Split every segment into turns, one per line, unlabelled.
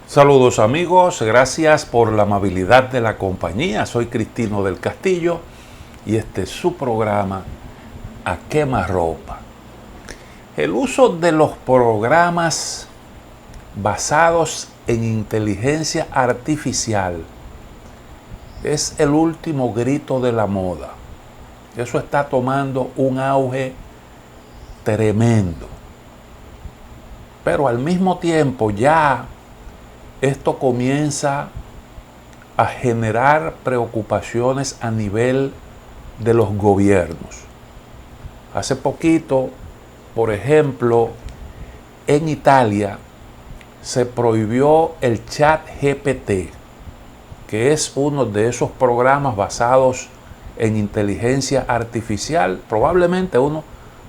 Saludos amigos, gracias por la amabilidad de la compañía. Soy Cristino del Castillo y este es su programa A Quemarropa. El uso de los programas basados en inteligencia artificial es el último grito de la moda. Eso está tomando un auge tremendo. Pero al mismo tiempo ya esto comienza a generar preocupaciones a nivel de los gobiernos. Hace poquito, por ejemplo, en Italia se prohibió el ChatGPT, que es uno de esos programas basados en inteligencia artificial, probablemente uno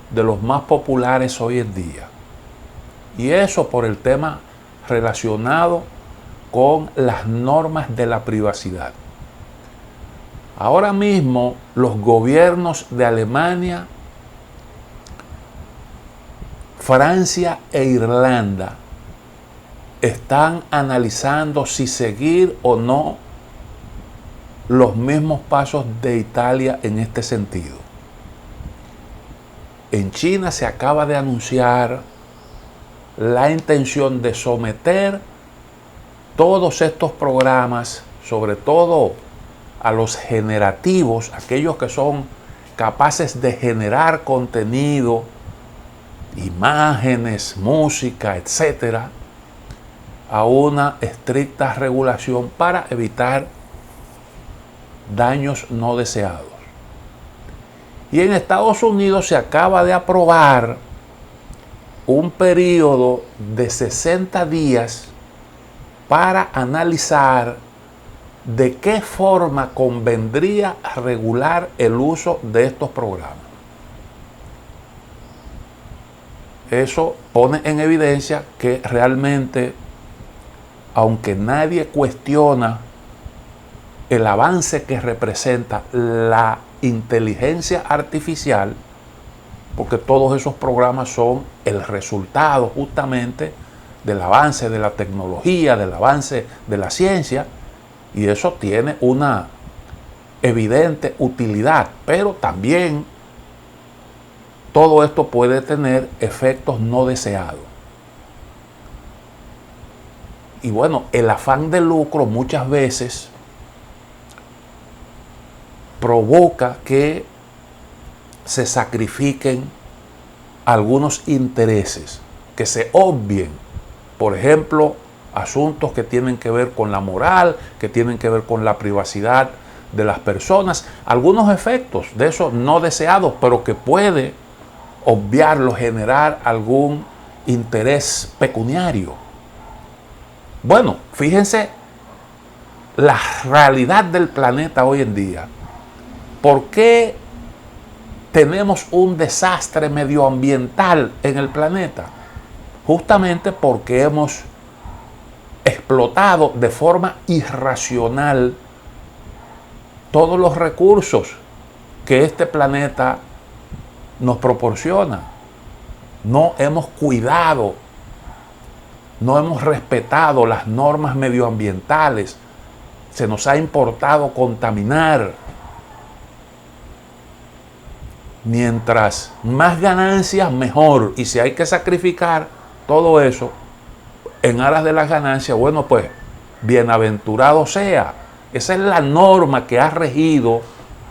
de los más populares hoy en día. Y eso por el tema relacionado con las normas de la privacidad. Ahora mismo los gobiernos de Alemania, Francia e Irlanda están analizando si seguir o no los mismos pasos de Italia en este sentido. En China se acaba de anunciar la intención de someter todos estos programas, sobre todo a los generativos, aquellos que son capaces de generar contenido, imágenes, música, etcétera, a una estricta regulación para evitar daños no deseados. Y en Estados Unidos se acaba de aprobar un periodo de 60 días para analizar de qué forma convendría regular el uso de estos programas. Eso pone en evidencia que realmente, aunque nadie cuestiona el avance que representa la inteligencia artificial, porque todos esos programas son el resultado justamente del avance de la tecnología, del avance de la ciencia, y eso tiene una evidente utilidad, pero también todo esto puede tener efectos no deseados. Y bueno, el afán de lucro muchas veces provoca que se sacrifiquen algunos intereses, que se obvien, por ejemplo, asuntos que tienen que ver con la moral, que tienen que ver con la privacidad de las personas, algunos efectos de esos no deseados, pero que puede obviarlo, generar algún interés pecuniario. Bueno, fíjense la realidad del planeta hoy en día. ¿Por qué tenemos un desastre medioambiental en el planeta? Justamente porque hemos explotado de forma irracional todos los recursos que este planeta nos proporciona. No hemos cuidado, no hemos respetado las normas medioambientales, se nos ha importado contaminar. Mientras más ganancias, mejor. Y si hay que sacrificar todo eso en aras de las ganancias, bueno, pues bienaventurado sea. Esa es la norma que ha regido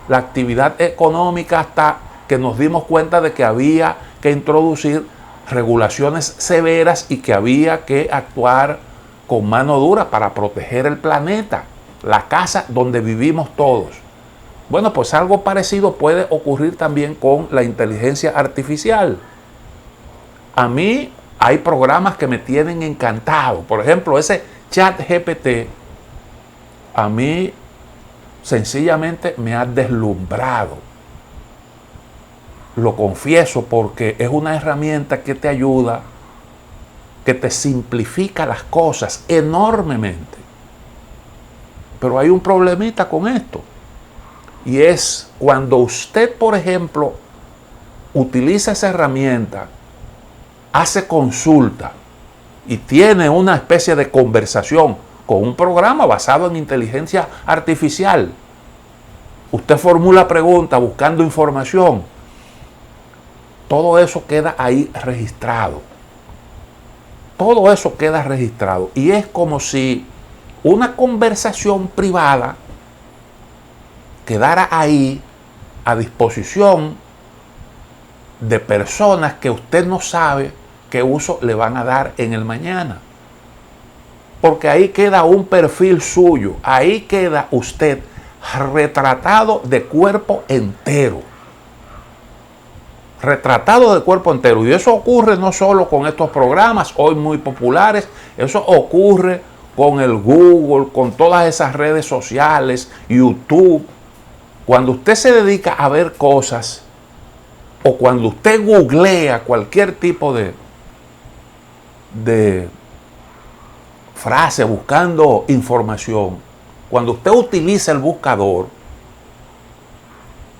la actividad económica hasta que nos dimos cuenta de que había que introducir regulaciones severas y que había que actuar con mano dura para proteger el planeta, la casa donde vivimos todos. Bueno, pues algo parecido puede ocurrir también con la inteligencia artificial. A mí hay programas que me tienen encantado. Por ejemplo, ese ChatGPT a mí sencillamente me ha deslumbrado. Lo confieso, porque es una herramienta que te ayuda, que te simplifica las cosas enormemente. Pero hay un problemita con esto. Y es cuando usted, por ejemplo, utiliza esa herramienta, hace consulta y tiene una especie de conversación con un programa basado en inteligencia artificial. Usted formula preguntas buscando información. Todo eso queda ahí registrado. Todo eso queda registrado. Y es como si una conversación privada quedara ahí a disposición de personas que usted no sabe qué uso le van a dar en el mañana. Porque ahí queda un perfil suyo, ahí queda usted retratado de cuerpo entero. Retratado de cuerpo entero. Y eso ocurre no solo con estos programas hoy muy populares, eso ocurre con el Google, con todas esas redes sociales, YouTube. Cuando usted se dedica a ver cosas, o cuando usted googlea cualquier tipo de frase buscando información, cuando usted utiliza el buscador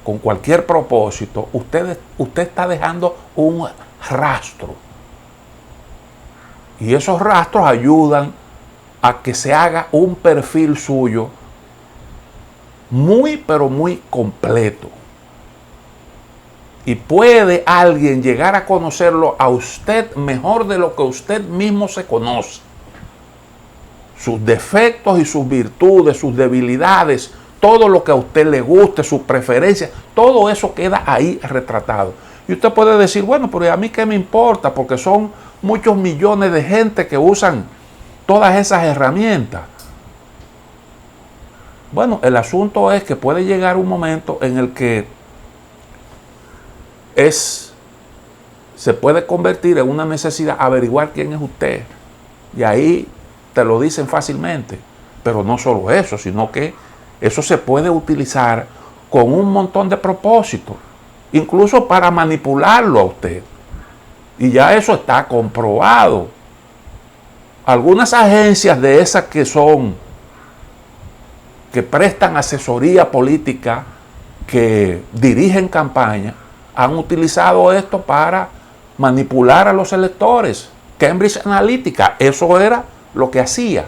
con cualquier propósito, usted está dejando un rastro. Y esos rastros ayudan a que se haga un perfil suyo muy, pero muy completo. Y puede alguien llegar a conocerlo a usted mejor de lo que usted mismo se conoce. Sus defectos y sus virtudes, sus debilidades, todo lo que a usted le guste, sus preferencias, todo eso queda ahí retratado. Y usted puede decir, bueno, pero ¿a mí qué me importa? Porque son muchos millones de gente que usan todas esas herramientas. Bueno, el asunto es que puede llegar un momento en el que se puede convertir en una necesidad averiguar quién es usted. Y ahí te lo dicen fácilmente. Pero no solo eso, sino que eso se puede utilizar con un montón de propósitos, incluso para manipularlo a usted. Y ya eso está comprobado. Algunas agencias de esas que prestan asesoría política, que dirigen campaña, han utilizado esto para manipular a los electores. Cambridge Analytica, eso era lo que hacía.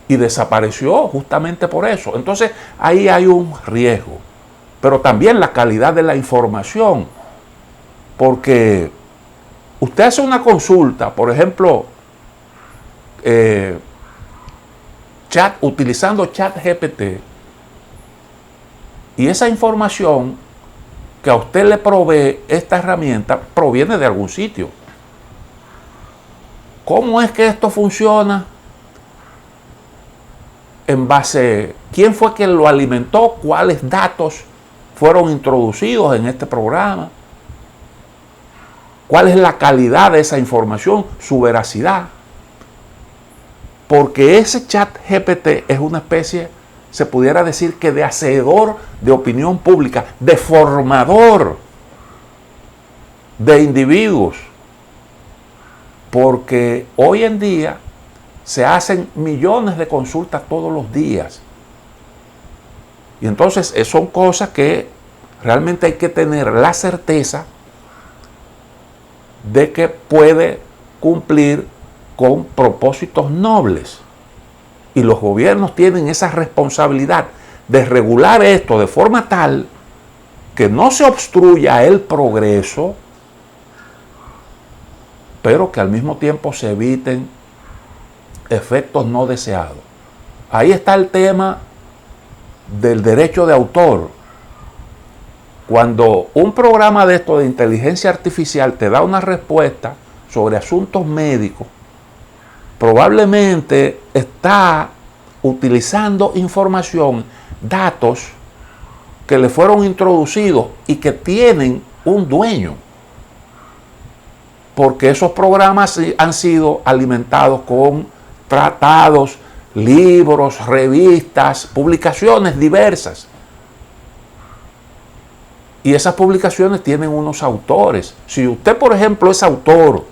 Y desapareció justamente por eso. Entonces, ahí hay un riesgo. Pero también la calidad de la información. Porque usted hace una consulta, por ejemplo, utilizando ChatGPT, y esa información que a usted le provee esta herramienta proviene de algún sitio. ¿Cómo es que esto funciona? En base, ¿quién fue quien lo alimentó? ¿Cuáles datos fueron introducidos en este programa? ¿Cuál es la calidad de esa información? Su veracidad. Porque ese ChatGPT es una especie, se pudiera decir que de hacedor de opinión pública, de formador de individuos. Porque hoy en día se hacen millones de consultas todos los días. Y entonces son cosas que realmente hay que tener la certeza de que puede cumplir con propósitos nobles. Y los gobiernos tienen esa responsabilidad de regular esto de forma tal que no se obstruya el progreso, pero que al mismo tiempo se eviten efectos no deseados. Ahí está el tema del derecho de autor. Cuando un programa de esto de inteligencia artificial te da una respuesta sobre asuntos médicos, probablemente está utilizando información, datos que le fueron introducidos y que tienen un dueño. Porque esos programas han sido alimentados con tratados, libros, revistas, publicaciones diversas. Y esas publicaciones tienen unos autores. Si usted, por ejemplo, es autor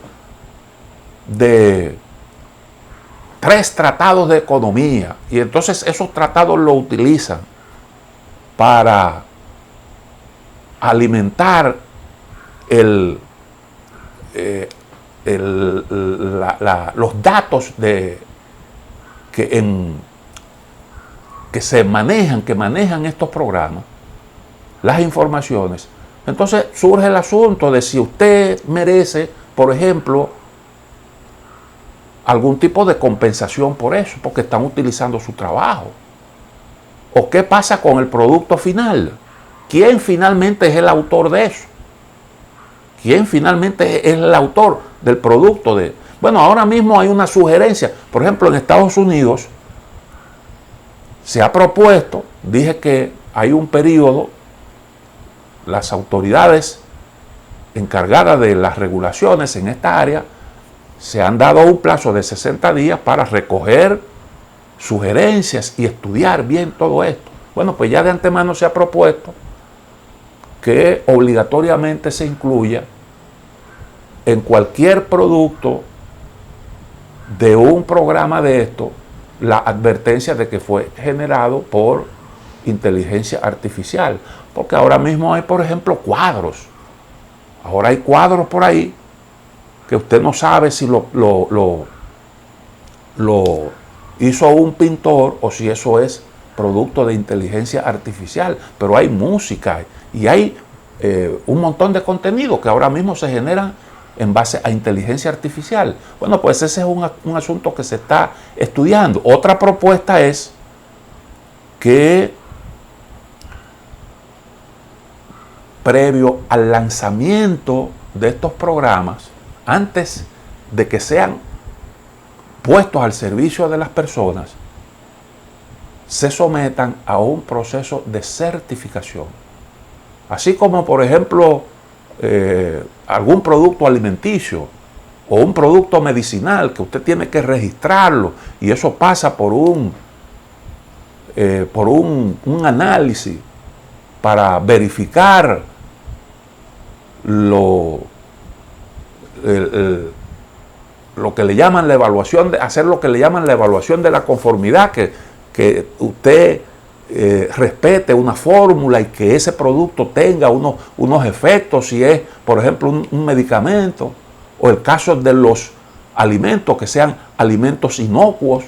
de 3 tratados de economía y entonces esos tratados lo utilizan para alimentar los datos que manejan estos programas, las informaciones. Entonces surge el asunto de si usted merece, por ejemplo, algún tipo de compensación por eso, porque están utilizando su trabajo. ¿O qué pasa con el producto final? ¿Quién finalmente es el autor de eso? ¿Quién finalmente es el autor del producto? Bueno, ahora mismo hay una sugerencia. Por ejemplo, en Estados Unidos se ha propuesto, dije que hay un periodo, las autoridades encargadas de las regulaciones en esta área se han dado un plazo de 60 días para recoger sugerencias y estudiar bien todo esto. Bueno, pues ya de antemano se ha propuesto que obligatoriamente se incluya en cualquier producto de un programa de esto la advertencia de que fue generado por inteligencia artificial. Porque ahora mismo hay, por ejemplo, cuadros. Ahora hay cuadros por ahí que usted no sabe si lo hizo un pintor o si eso es producto de inteligencia artificial. Pero hay música y hay un montón de contenido que ahora mismo se generan en base a inteligencia artificial. Bueno, pues ese es un asunto que se está estudiando. Otra propuesta es que previo al lanzamiento de estos programas, antes de que sean puestos al servicio de las personas, se sometan a un proceso de certificación. Así como, por ejemplo, algún producto alimenticio o un producto medicinal que usted tiene que registrarlo y eso pasa por un análisis para verificar lo que le llaman la evaluación, hacer lo que le llaman la evaluación de la conformidad, que usted respete una fórmula y que ese producto tenga unos efectos, si es, por ejemplo, un medicamento, o el caso de los alimentos, que sean alimentos inocuos,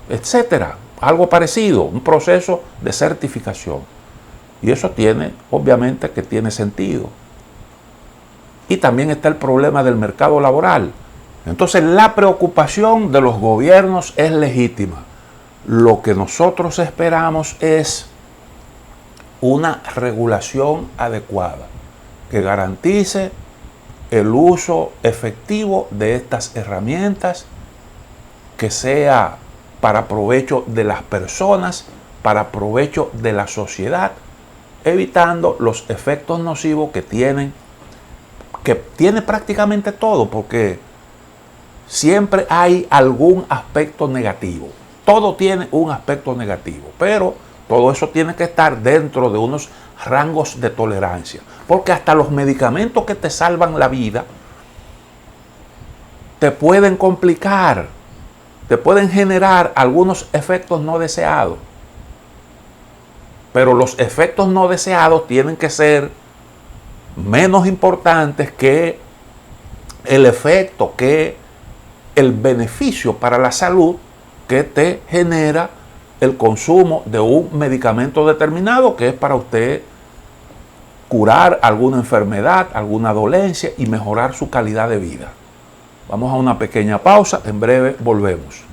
etcétera. Algo parecido, un proceso de certificación. Y eso obviamente que tiene sentido. Y también está el problema del mercado laboral. Entonces la preocupación de los gobiernos es legítima. Lo que nosotros esperamos es una regulación adecuada que garantice el uso efectivo de estas herramientas, que sea para provecho de las personas, para provecho de la sociedad, evitando los efectos nocivos que tiene prácticamente todo, porque siempre hay algún aspecto negativo. Todo tiene un aspecto negativo, pero todo eso tiene que estar dentro de unos rangos de tolerancia. Porque hasta los medicamentos que te salvan la vida te pueden complicar, te pueden generar algunos efectos no deseados. Pero los efectos no deseados tienen que ser menos importantes que el efecto, que el beneficio para la salud que te genera el consumo de un medicamento determinado, que es para usted curar alguna enfermedad, alguna dolencia y mejorar su calidad de vida. Vamos a una pequeña pausa, en breve volvemos.